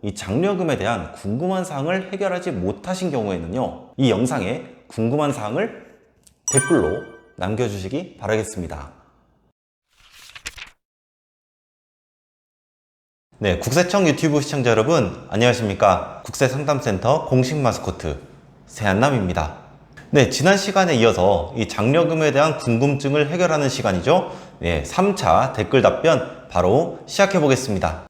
이 장려금에 대한 궁금한 사항을 해결하지 못하신 경우에는요, 이 영상에 궁금한 사항을 댓글로 남겨주시기 바라겠습니다. 네, 국세청 유튜브 시청자 여러분, 안녕하십니까? 국세상담센터 공식 마스코트 세한남입니다. 네, 지난 시간에 이어서 이 장려금에 대한 궁금증을 해결하는 시간이죠. 네, 3차 댓글 답변 바로 시작해 보겠습니다.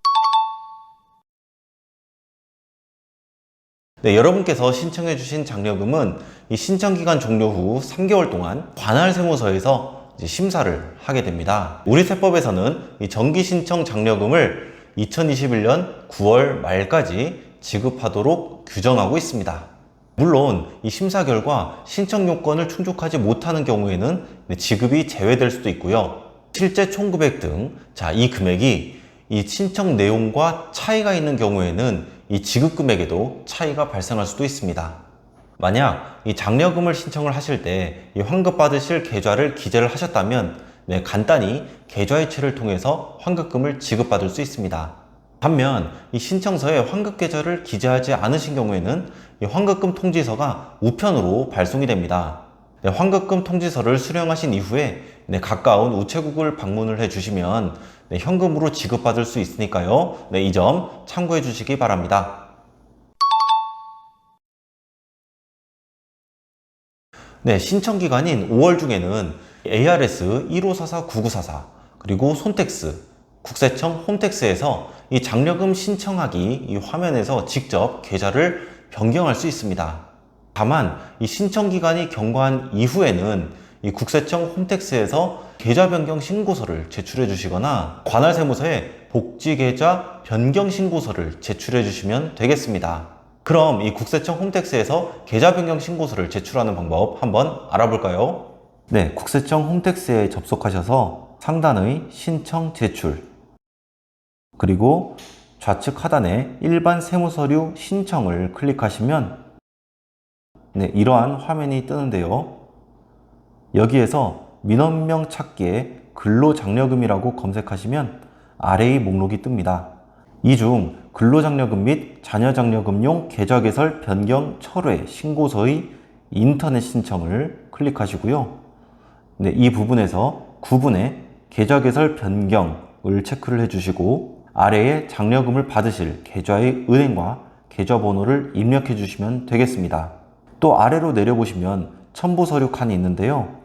네, 여러분께서 신청해 주신 장려금은 이 신청기간 종료 후 3개월 동안 관할세무서에서 심사를 하게 됩니다. 우리 세법에서는 이 정기신청 장려금을 2021년 9월 말까지 지급하도록 규정하고 있습니다. 물론 이 심사 결과 신청 요건을 충족하지 못하는 경우에는 지급이 제외될 수도 있고요. 실제 총금액 등 이 금액이 이 신청 내용과 차이가 있는 경우에는 이 지급 금액에도 차이가 발생할 수도 있습니다. 만약 이 장려금을 신청을 하실 때 이 환급 받으실 계좌를 기재를 하셨다면 간단히 계좌이체를 통해서 환급금을 지급받을 수 있습니다. 반면 이 신청서에 환급 계좌를 기재하지 않으신 경우에는 이 환급금 통지서가 우편으로 발송이 됩니다. 환급금 통지서를 수령하신 이후에 가까운 우체국을 방문을 해주시면 현금으로 지급받을 수 있으니까요. 이 점 참고해 주시기 바랍니다. 신청기간인 5월 중에는 ARS 1544-9944 그리고 손택스, 국세청 홈택스에서 이 장려금 신청하기 이 화면에서 직접 계좌를 변경할 수 있습니다. 다만 이 신청기간이 경과한 이후에는 이 국세청 홈택스에서 계좌 변경 신고서를 제출해 주시거나 관할세무서에 복지계좌 변경 신고서를 제출해 주시면 되겠습니다. 그럼 이 국세청 홈택스에서 계좌 변경 신고서를 제출하는 방법 한번 알아볼까요? 네, 국세청 홈택스에 접속하셔서 상단의 신청 제출 그리고 좌측 하단에 일반 세무서류 신청을 클릭하시면 이러한 화면이 뜨는데요. 여기에서 민원명 찾기에 근로장려금이라고 검색하시면 아래의 목록이 뜹니다. 이 중 근로장려금 및 자녀장려금용 계좌개설 변경 철회 신고서의 인터넷 신청을 클릭하시고요. 이 부분에서 구분에 계좌개설 변경을 체크를 해주시고 아래에 장려금을 받으실 계좌의 은행과 계좌번호를 입력해 주시면 되겠습니다. 또 아래로 내려보시면 첨부서류 칸이 있는데요.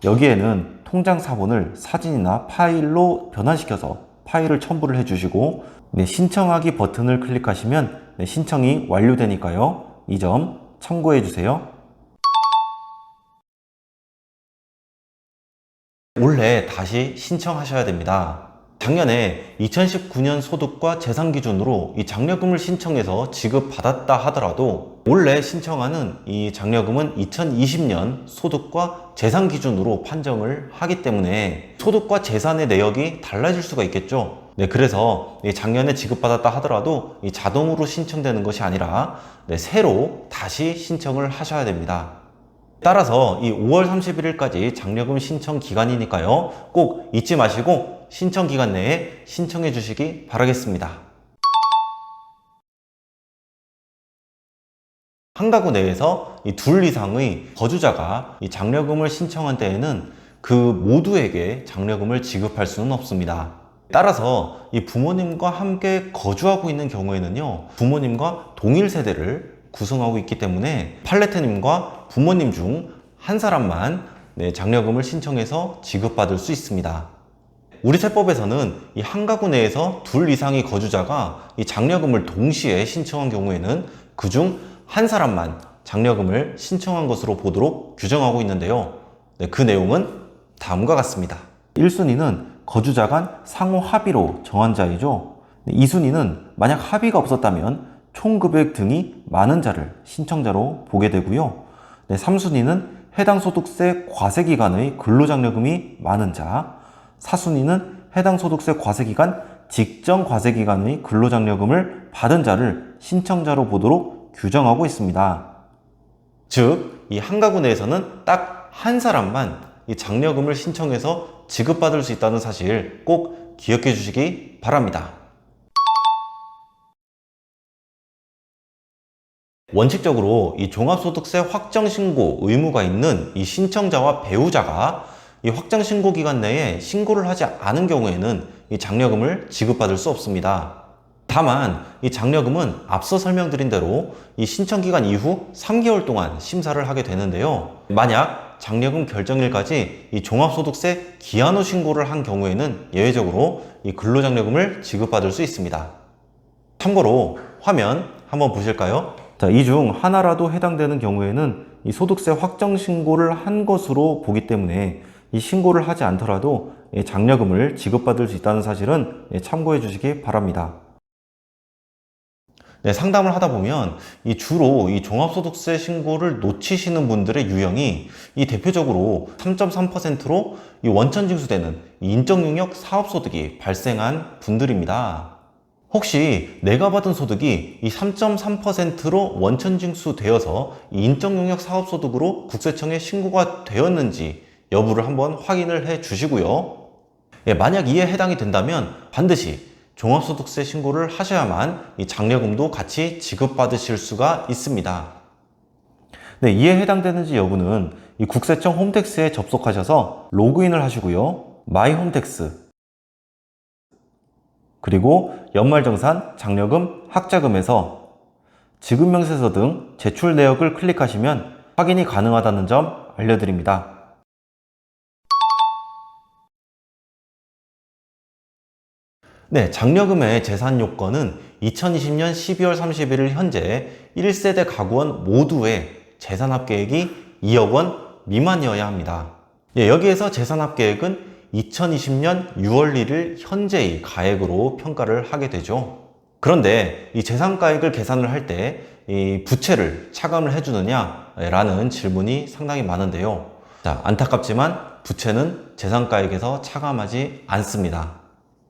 여기에는 통장 사본을 사진이나 파일로 변환시켜서 파일을 첨부를 해주시고 신청하기 버튼을 클릭하시면 신청이 완료되니까요. 이 점 참고해 주세요. 올해 다시 신청하셔야 됩니다. 작년에 2019년 소득과 재산 기준으로 이 장려금을 신청해서 지급받았다 하더라도 올해 신청하는 이 장려금은 2020년 소득과 재산 기준으로 판정을 하기 때문에 소득과 재산의 내역이 달라질 수가 있겠죠. 그래서 작년에 지급받았다 하더라도 자동으로 신청되는 것이 아니라 새로 다시 신청을 하셔야 됩니다. 따라서 이 5월 31일까지 장려금 신청 기간이니까요. 꼭 잊지 마시고 신청 기간 내에 신청해 주시기 바라겠습니다. 한 가구 내에서 이 둘 이상의 거주자가 이 장려금을 신청한 때에는 그 모두에게 장려금을 지급할 수는 없습니다. 따라서 이 부모님과 함께 거주하고 있는 경우에는요, 부모님과 동일 세대를 구성하고 있기 때문에 팔레트님과 부모님 중 한 사람만 장려금을 신청해서 지급받을 수 있습니다. 우리 세법에서는 이 한 가구 내에서 둘 이상의 거주자가 이 장려금을 동시에 신청한 경우에는 그중 한 사람만 장려금을 신청한 것으로 보도록 규정하고 있는데요. 그 내용은 다음과 같습니다. 1순위는 거주자 간 상호 합의로 정한 자이죠. 2순위는 만약 합의가 없었다면 총금액 등이 많은 자를 신청자로 보게 되고요. 3순위는 해당 소득세 과세기간의 근로장려금이 많은 자, 4순위는 해당 소득세 과세기간 직전 과세기간의 근로장려금을 받은 자를 신청자로 보도록 규정하고 있습니다. 즉, 이 한 가구 내에서는 딱 한 사람만 이 장려금을 신청해서 지급받을 수 있다는 사실 꼭 기억해 주시기 바랍니다. 원칙적으로 이 종합소득세 확정신고 의무가 있는 이 신청자와 배우자가 이 확정신고 기간 내에 신고를 하지 않은 경우에는 이 장려금을 지급받을 수 없습니다. 다만 이 장려금은 앞서 설명드린 대로 이 신청 기간 이후 3개월 동안 심사를 하게 되는데요. 만약 장려금 결정일까지 이 종합소득세 기한 후 신고를 한 경우에는 예외적으로 이 근로장려금을 지급받을 수 있습니다. 참고로 화면 한번 보실까요? 자, 이 중 하나라도 해당되는 경우에는 이 소득세 확정 신고를 한 것으로 보기 때문에 이 신고를 하지 않더라도 장려금을 지급받을 수 있다는 사실은 참고해 주시기 바랍니다. 네, 상담을 하다 보면 주로 이 종합소득세 신고를 놓치시는 분들의 유형이 이 대표적으로 3.3%로 이 원천 징수되는 인적용역 사업소득이 발생한 분들입니다. 혹시 내가 받은 소득이 이 3.3%로 원천 징수되어서 이 인적용역 사업소득으로 국세청에 신고가 되었는지 여부를 한번 확인을 해 주시고요. 만약 이에 해당이 된다면 반드시 종합소득세 신고를 하셔야만 이 장려금도 같이 지급받으실 수가 있습니다. 네, 이에 해당되는지 여부는 이 국세청 홈택스에 접속하셔서 로그인을 하시고요. 마이 홈택스 그리고 연말정산, 장려금, 학자금에서 지급명세서 등 제출 내역을 클릭하시면 확인이 가능하다는 점 알려드립니다. 네, 장려금의 재산 요건은 2020년 12월 31일 현재 1세대 가구원 모두의 재산합계액이 2억 원 미만이어야 합니다. 여기에서 재산합계액은 2020년 6월 1일 현재의 가액으로 평가를 하게 되죠. 그런데 이 재산가액을 계산을 할 때 이 부채를 차감을 해주느냐 라는 질문이 상당히 많은데요. 자, 안타깝지만 부채는 재산가액에서 차감하지 않습니다.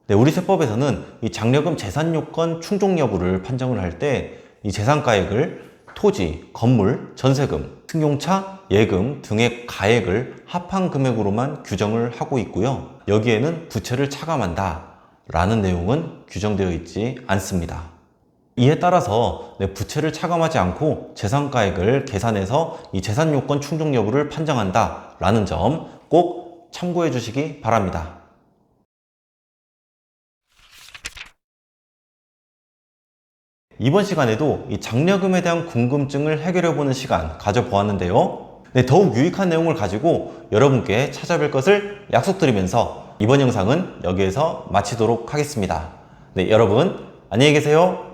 네, 우리 세법에서는 이 장려금 재산 요건 충족 여부를 판정을 할 때 이 재산가액을 토지, 건물, 전세금, 승용차, 예금 등의 가액을 합한 금액으로만 규정을 하고 있고요. 여기에는 부채를 차감한다 라는 내용은 규정되어 있지 않습니다. 이에 따라서 부채를 차감하지 않고 재산가액을 계산해서 이 재산 요건 충족 여부를 판정한다 라는 점 꼭 참고해 주시기 바랍니다. 이번 시간에도 이 장려금에 대한 궁금증을 해결해보는 시간 가져보았는데요. 네, 더욱 유익한 내용을 가지고 여러분께 찾아뵐 것을 약속드리면서 이번 영상은 여기에서 마치도록 하겠습니다. 네, 여러분 안녕히 계세요.